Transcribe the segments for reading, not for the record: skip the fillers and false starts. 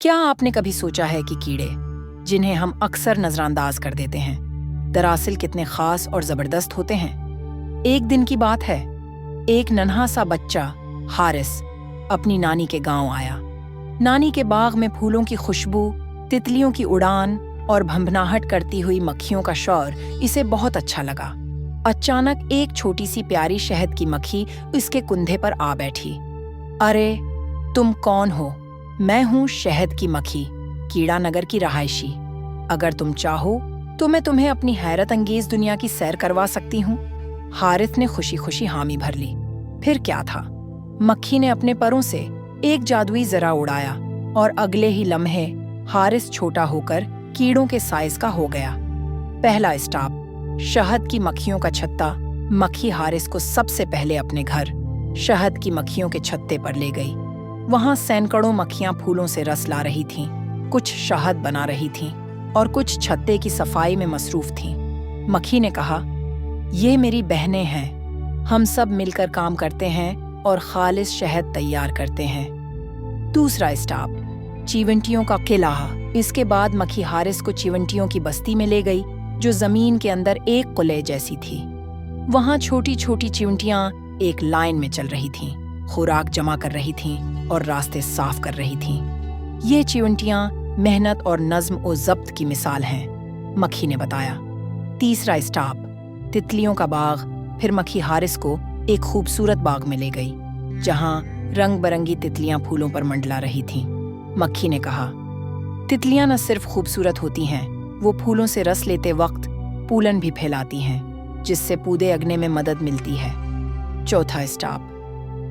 کیا آپ نے کبھی سوچا ہے کہ کیڑے جنہیں ہم اکثر نظر انداز کر دیتے ہیں دراصل کتنے خاص اور زبردست ہوتے ہیں؟ ایک دن کی بات ہے، ایک ننھا سا بچہ حارث اپنی نانی کے گاؤں آیا۔ نانی کے باغ میں پھولوں کی خوشبو، تتلیوں کی اڑان اور بھنبھناہٹ کرتی ہوئی مکھیوں کا شور اسے بہت اچھا لگا۔ اچانک ایک چھوٹی سی پیاری شہد کی مکھی اس کے کندھے پر آ بیٹھی۔ ارے تم کون ہو؟ میں ہوں شہد کی مکھی، کیڑا نگر کی رہائشی۔ اگر تم چاہو تو میں تمہیں اپنی حیرت انگیز دنیا کی سیر کروا سکتی ہوں۔ حارث نے خوشی خوشی حامی بھر لی۔ پھر کیا تھا، مکھی نے اپنے پروں سے ایک جادوئی ذرہ اڑایا اور اگلے ہی لمحے حارث چھوٹا ہو کر کیڑوں کے سائز کا ہو گیا۔ پہلا اسٹاپ، شہد کی مکھیوں کا چھتا۔ مکھی حارث کو سب سے پہلے اپنے گھر شہد کی مکھیوں کے چھتے پر لے گئی۔ وہاں سینکڑوں مکھیاں پھولوں سے رس لا رہی تھیں، کچھ شہد بنا رہی تھیں اور کچھ چھتے کی صفائی میں مصروف تھیں۔ مکھی نے کہا، یہ میری بہنیں ہیں، ہم سب مل کر کام کرتے ہیں اور خالص شہد تیار کرتے ہیں۔ دوسرا اسٹاپ، چیونٹیوں کا قلعہ۔ اس کے بعد مکھی حارث کو چیونٹیوں کی بستی میں لے گئی جو زمین کے اندر ایک قلعے جیسی تھی۔ وہاں چھوٹی چھوٹی چیونٹیاں ایک لائن میں چل رہی تھیں، خوراک جمع کر رہی تھیں اور راستے صاف کر رہی تھیں۔ یہ چیونٹیاں محنت اور نظم و ضبط کی مثال ہیں، مکھی نے بتایا۔ تیسرا اسٹاپ، تتلیوں کا باغ۔ پھر مکھی حارث کو ایک خوبصورت باغ میں لے گئی جہاں رنگ برنگی تتلیاں پھولوں پر منڈلا رہی تھیں۔ مکھی نے کہا، تتلیاں نہ صرف خوبصورت ہوتی ہیں، وہ پھولوں سے رس لیتے وقت پولن بھی پھیلاتی ہیں جس سے پودے اگنے میں مدد ملتی ہے۔ چوتھا اسٹاپ،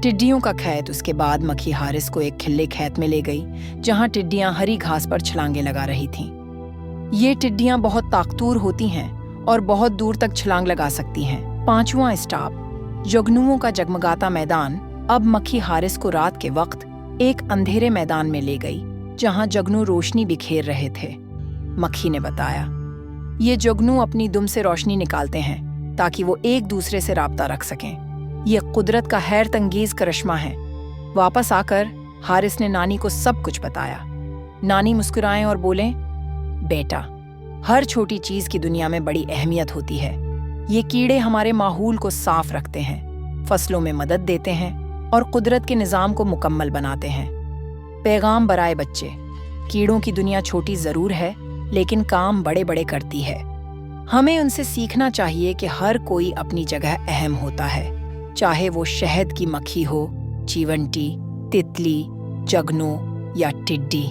ٹڈیوں کا کھیت۔ اس کے بعد مکھی حارث کو ایک کھلے کھیت میں لے گئی جہاں ٹڈیاں ہری گھاس پر چھلانگیں لگا رہی تھیں۔ یہ ٹڈیاں بہت طاقتور ہوتی ہیں اور بہت دور تک چھلانگ لگا سکتی ہیں۔ پانچواں اسٹاپ، جگنوؤں کا جگمگاتا میدان۔ اب مکھی حارث کو رات کے وقت ایک اندھیرے میدان میں لے گئی جہاں جگنو روشنی بکھیر رہے تھے۔ مکھی نے بتایا، یہ جگنو اپنی دم سے روشنی نکالتے ہیں تاکہ وہ ایک دوسرے سے رابطہ رکھ سکیں۔ یہ قدرت کا حیرت انگیز کرشمہ ہے۔ واپس آ کر حارث نے نانی کو سب کچھ بتایا۔ نانی مسکرائیں اور بولیں، بیٹا، ہر چھوٹی چیز کی دنیا میں بڑی اہمیت ہوتی ہے۔ یہ کیڑے ہمارے ماحول کو صاف رکھتے ہیں، فصلوں میں مدد دیتے ہیں اور قدرت کے نظام کو مکمل بناتے ہیں۔ پیغام برائے بچے، کیڑوں کی دنیا چھوٹی ضرور ہے لیکن کام بڑے بڑے کرتی ہے۔ ہمیں ان سے سیکھنا چاہیے کہ ہر کوئی اپنی جگہ اہم ہوتا ہے، چاہے وہ شہد کی مکھی ہو، چیونٹی، تتلی، جگنو یا ٹڈی۔